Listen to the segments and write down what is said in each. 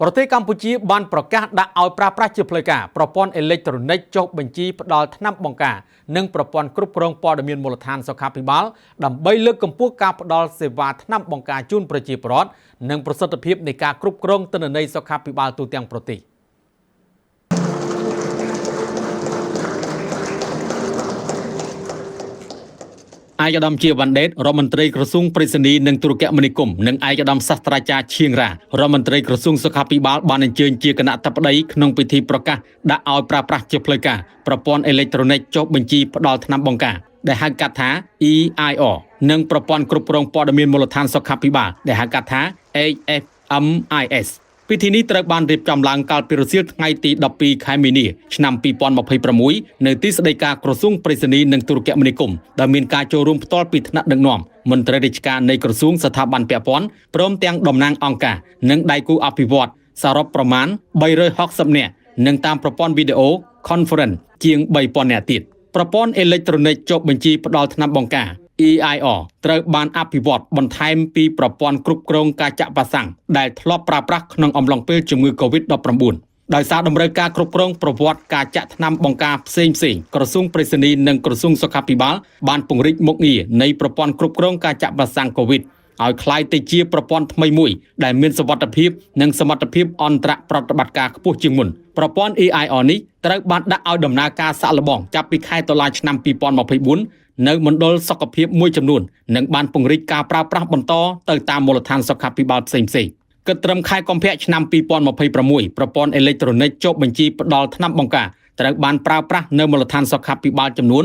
ប្រទេសកម្ពុជាបានប្រកាសដាក់ឲ្យប្រើប្រាស់ជាផ្លូវការប្រព័ន្ធអេឡិចត្រូនិកចុះបញ្ជីផ្ដល់ថ្នាំបង្ការនិងប្រព័ន្ធគ្រប់គ្រងព័ត៌មានមូលដ្ឋានសុខាភិបាលដើម្បីលើកកម្ពស់ការផ្ដល់សេវាថ្នាំបង្ការជូនប្រជាពលរដ្ឋនិងប្រសិទ្ធភាពនៃការគ្រប់គ្រងទិន្នន័យសុខាភិបាលទូទាំងប្រទេសឯកឧត្តមជាវណ្ណដេតរដ្ឋមន្ត្រីក្រសួងប្រៃសណីនិងទូរគមនាគមន៍និងឯកឧត្តមសាស្ត្រាចារ្យឈៀងរ៉ារដ្ឋមន្ត្រីក្រសួងសុខាភិបាលបានអញ្ជើញជាគណៈអធិបតីក្នុងពិធីប្រកាសដាក់ឲ្យប្រើប្រាស់ជាផ្លូវការប្រព័ន្ធអេឡិចត្រូនិកចុះបញ្ជីផ្ដល់ថ្នាំបង្ការដែលហៅកាត់ថា EIR និងប្រព័ន្ធគ្រប់គ្រងព័ត៌មានមូលដ្ឋានសុខាភិបាលដែលហៅកាត់ថា HFMIS ពិធីនេះត្រូវបានរៀបចំឡើងកាលពីរសៀលថ្ងៃទី12ខែមីនាឆ្នាំ2026នៅទីស្តីការក្រសួងប្រៃសណីនិងទូរគមនាគមន៍ដែលមានការចូលរួមផ្ទាល់ពីថ្នាក់ដឹកនាំមន្ត្រីរាជការនៃក្រសួងស្ថាប័នពាក់ព័ន្ធព្រមទាំងតំណាងអង្គការនិងដៃគូអភិវឌ្ឍន៍សរុបប្រមាណ360នាក់និងតាមប្រព័ន្ធវីដេអូ Conference ជាង3000នាក់ទៀតប្រព័ន្ធអេឡិចត្រូនិកចុះបញ្ជីផ្ដល់ថ្នាំបង្ការ EIR ត្រូវបានអភិវឌ្ឍបន្ថែមពីប្រព័ន្ធគ្រប់គ្រងការចាក់វ៉ាក់សាំងដែលធ្លាប់ប្រើប្រាស់ក្នុងអំឡុងពេលជំងឺ Covid-19 ដោយសារតម្រូវការគ្រប់គ្រងប្រវត្តិការចាក់ថ្នាំបង្ការផ្សេងៗក្រសួងប្រៃសណីនិងក្រសួងសុខាភិបាលបានពង្រីកមុខងារនៃប្រព័ន្ធគ្រប់គ្រងការចាក់វ៉ាក់សាំង Covid ឲ្យคล้ายទៅជាប្រព័ន្ធថ្មីមួយដែលមានសុវត្ថិភាពនិងសមត្ថភាពអន្តរប្រតិបត្តិការខ្ពស់ជាងមុនប្រព័ន្ធ EIR នេះត្រូវបានដាក់ឲ្យដំណើរការសាក់លបងចាប់ពីខែតុលាឆ្នាំ2024នៅមណ្ឌលសុខភាពមួយចំនួននិងបានពង្រីកការប្រើប្រាស់បន្តទៅតាមមូលដ្ឋានសុខាភិបាលផ្សេងៗគិតត្រឹមខែកុម្ភៈឆ្នាំ2026ប្រព័ន្ធអេឡិចត្រូនិកចុះបញ្ជីផ្ដល់ថ្នាំបង្ការត្រូវបានប្រើប្រាស់នៅមូលដ្ឋានសុខាភិបាលចំនួន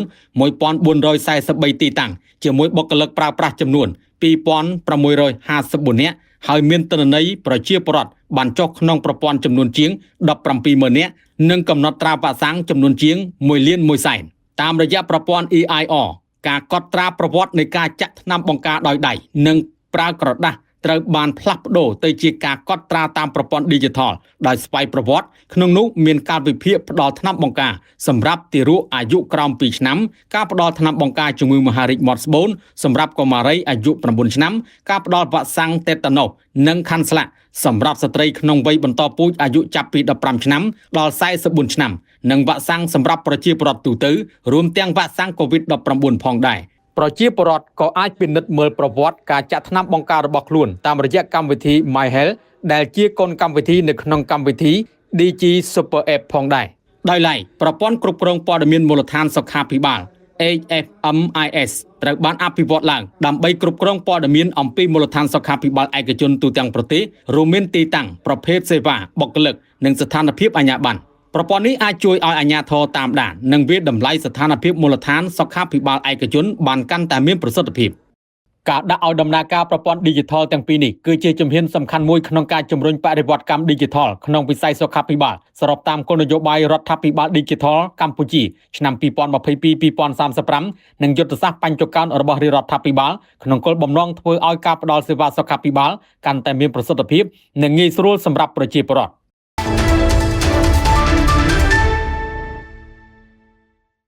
1443ទីតាំងជាមួយបុគ្គលិកប្រើប្រាស់ចំនួន2654នាក់ហើយមានទិន្នន័យប្រជាពលរដ្ឋបានចុះក្នុងប្រព័ន្ធចំនួនជាង170,000នាក់និងកំណត់ត្រាវ៉ាក់សាំងចំនួនជាង1លាន1សែនតាមរយៈប្រព័ន្ធ EIR ការកត់ត្រាប្រវត្តិនៃការចាក់ថ្នាំបង្ការដោយដៃនិងប្រើក្រដាសត្រូវបានផ្លាស់ប្ដូរទៅជាការកត់ត្រាតាមប្រព័ន្ធ Digital ដោយស្វ័យប្រវត្តិក្នុងនោះមានការវិភាគផ្ដល់ថ្នាំបង្ការសម្រាប់ទារកអាយុក្រោម2ឆ្នាំការផ្ដល់ថ្នាំបង្ការជំងឺមហារីកមាត់ស្បូនសម្រាប់កុមារីអាយុ9ឆ្នាំការផ្ដល់វ៉ាក់សាំងតេតាណូសនិងខាន់ស្លាក់សម្រាប់ស្ត្រីក្នុងវ័យបន្តពូជអាយុចាប់ពី15ឆ្នាំដល់44ឆ្នាំនិងវ៉ាក់សាំងសម្រាប់ប្រជាពលរដ្ឋទូទៅរួមទាំងវ៉ាក់សាំង COVID-19 ផងដែរប្រជាពលរដ្ឋក៏អាចពិនិត្យមើលប្រវត្តិការចាក់ថ្នាំបង្ការរបស់ខ្លួនតាមរយៈកម្មវិធី My Health ដែលជាកូនកម្មវិធីនៅក្នុងកម្មវិធី DG Super App ផងដែរដោយឡែកប្រព័ន្ធគ្រប់គ្រងព័ត៌មានមូលដ្ឋានសុខាភិបាល HFMIS ត្រូវបានអភិវឌ្ឍឡើងដើម្បីគ្រប់គ្រងព័ត៌មានអំពីមូលដ្ឋានសុខាភិបាលឯកជនទូទាំងប្រទេសរួមមានទីតាំងប្រភេទសេវាបុគ្គលិកនិងស្ថានភាពអាជ្ញាប័ណ្ណប្រព័ន្ធនេះអាចជួយឲ្យអាជ្ញាធរតាមដាននិងវាយតម្លៃស្ថានភាពមូលដ្ឋានសុខាភិបាលឯកជនបានកាន់តែមានប្រសិទ្ធភាពការដាក់ឲ្យដំណើរការប្រព័ន្ធ Digital ទាំងពីរនេះគឺជាជំហានសំខាន់មួយក្នុងការជំរុញបរិវត្តកម្ម Digital ក្នុងវិស័យសុខាភិបាលស្របតាមគោលនយោបាយរដ្ឋាភិបាល Digital កម្ពុជាឆ្នាំ2022-2035និងយុទ្ធសាស្ត្របញ្ចុកោណរបស់រាជរដ្ឋាភិបាលក្នុងគោលបំណងធ្វើឲ្យការផ្តល់សេវាសុខាភិបាលកាន់តែមានប្រសិទ្ធភាពនិងងាយស្រួលសម្រាប់ប្រជាពលរដ្ឋ